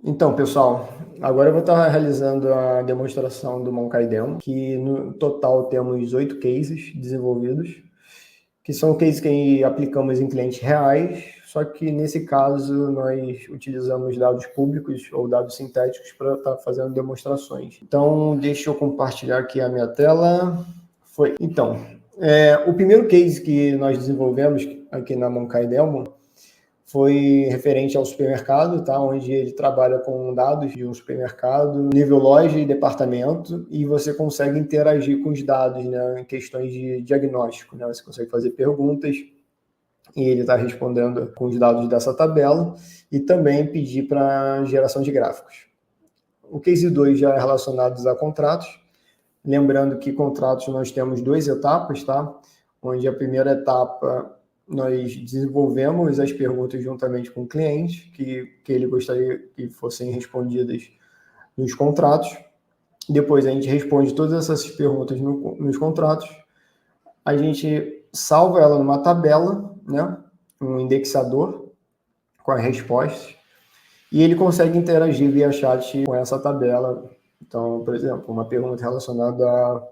Então, pessoal, agora eu vou estar realizando a demonstração do Monkai Demo, que no total temos 8 cases desenvolvidos, que são cases que aplicamos em clientes reais, só que nesse caso nós utilizamos dados públicos ou dados sintéticos para estar fazendo demonstrações. Então, deixa eu compartilhar aqui a minha tela. Então, o primeiro case que nós desenvolvemos aqui na Monkai Demo foi referente ao supermercado, tá? Onde ele trabalha com dados de um supermercado, nível loja e departamento, e você consegue interagir com os dados, né, em questões de diagnóstico, né? Você consegue fazer perguntas e ele está respondendo com os dados dessa tabela e também pedir para geração de gráficos. O case 2 já é relacionado a contratos, lembrando que contratos nós temos 2 etapas, tá? Onde a primeira etapa nós desenvolvemos as perguntas juntamente com o cliente, que ele gostaria que fossem respondidas nos contratos. Depois a gente responde todas essas perguntas nos contratos. A gente salva ela numa tabela, né? Um indexador com as respostas. E ele consegue interagir via chat com essa tabela. Então, por exemplo, uma pergunta relacionada a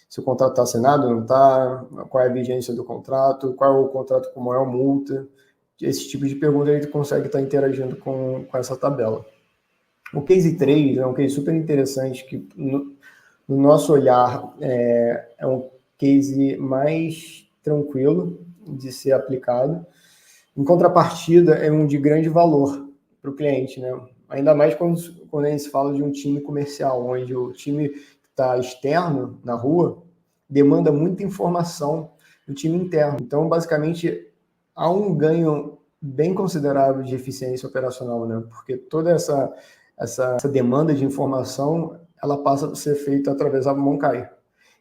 se o contrato está assinado ou não está, qual é a vigência do contrato, qual é o contrato com maior multa. Esse tipo de pergunta ele consegue estar interagindo com essa tabela. O case 3 é um case super interessante que, no nosso olhar, é um case mais tranquilo de ser aplicado. Em contrapartida, é um de grande valor para o cliente, né? Ainda mais quando a gente fala de um time comercial, onde o time está externo, na rua, demanda muita informação do time interno. Então, basicamente, há um ganho bem considerável de eficiência operacional, né? Porque toda essa demanda de informação, ela passa a ser feita através da Monkai.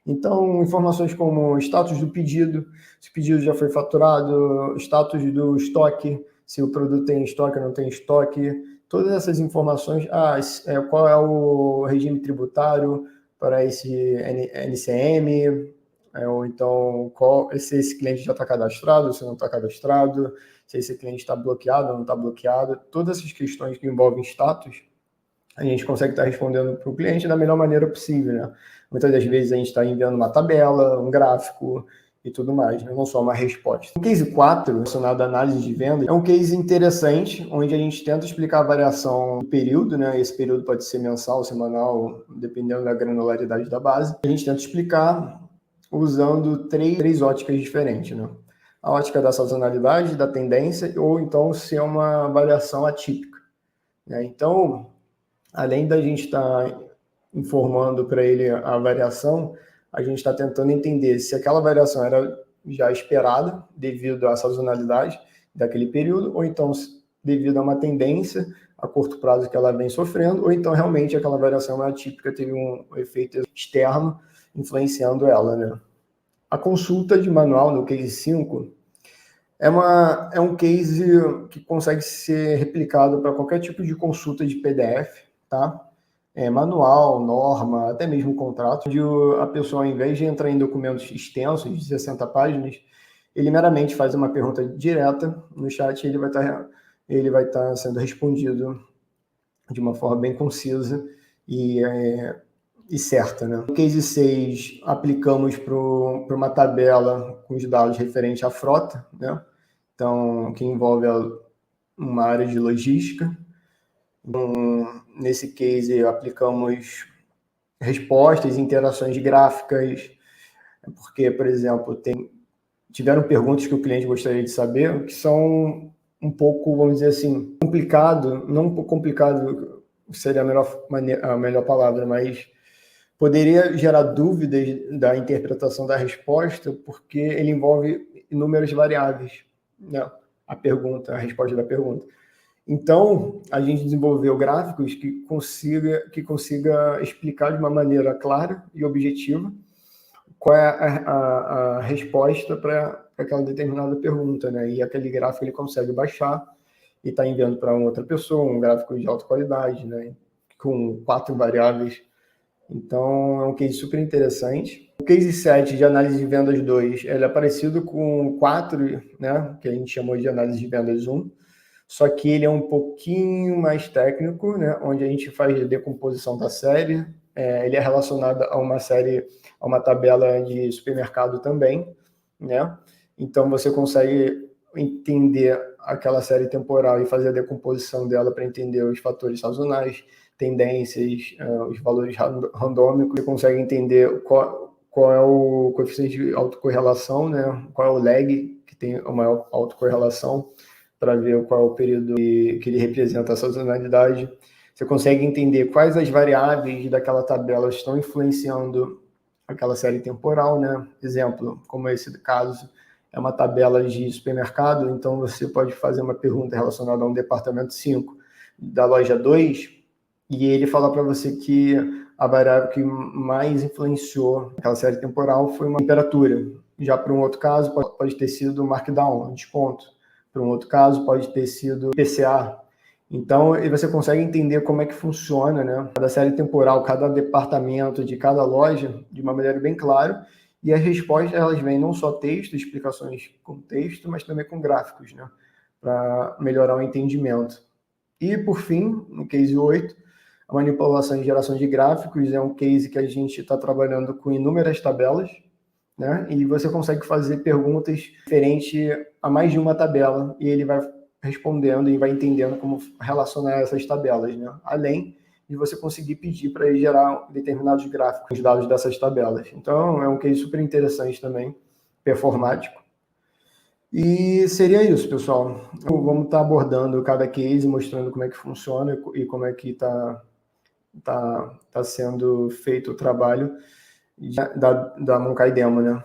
Então, informações como status do pedido, se o pedido já foi faturado, status do estoque, se o produto tem estoque ou não tem estoque, todas essas informações, qual é o regime tributário para esse NCM, ou então se esse cliente já está cadastrado, se não está cadastrado, se esse cliente está bloqueado ou não está bloqueado, todas essas questões que envolvem status, a gente consegue estar respondendo para o cliente da melhor maneira possível, né? Muitas das vezes a gente está enviando uma tabela, um gráfico e tudo mais, né? Não só uma resposta. O case 4, relacionado à análise de vendas, é um case interessante, onde a gente tenta explicar a variação do período, né? Esse período pode ser mensal, semanal, dependendo da granularidade da base. A gente tenta explicar usando três óticas diferentes, né? A ótica da sazonalidade, da tendência, ou então se é uma variação atípica, né? Então, além da gente estar informando para ele a variação, a gente está tentando entender se aquela variação era já esperada devido à sazonalidade daquele período, ou então devido a uma tendência a curto prazo que ela vem sofrendo, ou então realmente aquela variação atípica teve um efeito externo influenciando ela, né? A consulta de manual no case 5 é um case que consegue ser replicado para qualquer tipo de consulta de PDF, tá? Manual, norma, até mesmo contrato, onde a pessoa, ao invés de entrar em documentos extensos de 60 páginas, ele meramente faz uma pergunta direta no chat e ele vai estar sendo respondido de uma forma bem concisa e certa, né? No case 6, aplicamos para uma tabela com os dados referentes à frota, né? Então, que envolve uma área de logística. Então, nesse case, aplicamos respostas, interações gráficas, porque, por exemplo, tiveram perguntas que o cliente gostaria de saber, que são um pouco, vamos dizer assim, complicado, não um pouco complicado seria a melhor palavra, mas poderia gerar dúvidas da interpretação da resposta, porque ele envolve inúmeras variáveis, né? A resposta da pergunta. Então, a gente desenvolveu gráficos que consiga explicar de uma maneira clara e objetiva qual é a resposta para aquela determinada pergunta, né? E aquele gráfico ele consegue baixar e está enviando para uma outra pessoa, um gráfico de alta qualidade, né? Com 4 variáveis. Então, é um case super interessante. O case 7 de análise de vendas 2, ele é parecido com o 4, né? Que a gente chamou de análise de vendas 1. só que ele é um pouquinho mais técnico, né? Onde a gente faz a decomposição da série. Ele é relacionado a uma série, a uma tabela de supermercado também, né? Então você consegue entender aquela série temporal e fazer a decomposição dela para entender os fatores sazonais, tendências, os valores randômicos. Você consegue entender qual é o coeficiente de autocorrelação, né? Qual é o lag que tem a maior autocorrelação, para ver qual é o período que ele representa a sazonalidade. Você consegue entender quais as variáveis daquela tabela estão influenciando aquela série temporal, né? Exemplo, como esse caso, é uma tabela de supermercado, então você pode fazer uma pergunta relacionada a um departamento 5 da loja 2 e ele fala para você que a variável que mais influenciou aquela série temporal foi uma temperatura. Já para um outro caso, pode ter sido o markdown, um desconto. Para um outro caso, pode ter sido PCA. Então, você consegue entender como é que funciona, né? Cada série temporal, cada departamento de cada loja, de uma maneira bem clara. E as respostas, elas vêm não só texto, explicações com texto, mas também com gráficos, né? Para melhorar o entendimento. E, por fim, no case 8, a manipulação e geração de gráficos é um case que a gente está trabalhando com inúmeras tabelas, né? E você consegue fazer perguntas diferentes a mais de uma tabela e ele vai respondendo e vai entendendo como relacionar essas tabelas, né? Além de você conseguir pedir para ele gerar determinados gráficos, os dados dessas tabelas. Então, é um case super interessante também, performático. E seria isso, pessoal. Vamos estar abordando cada case, mostrando como é que funciona e como é que está sendo feito o trabalho da Monkai Demo, né?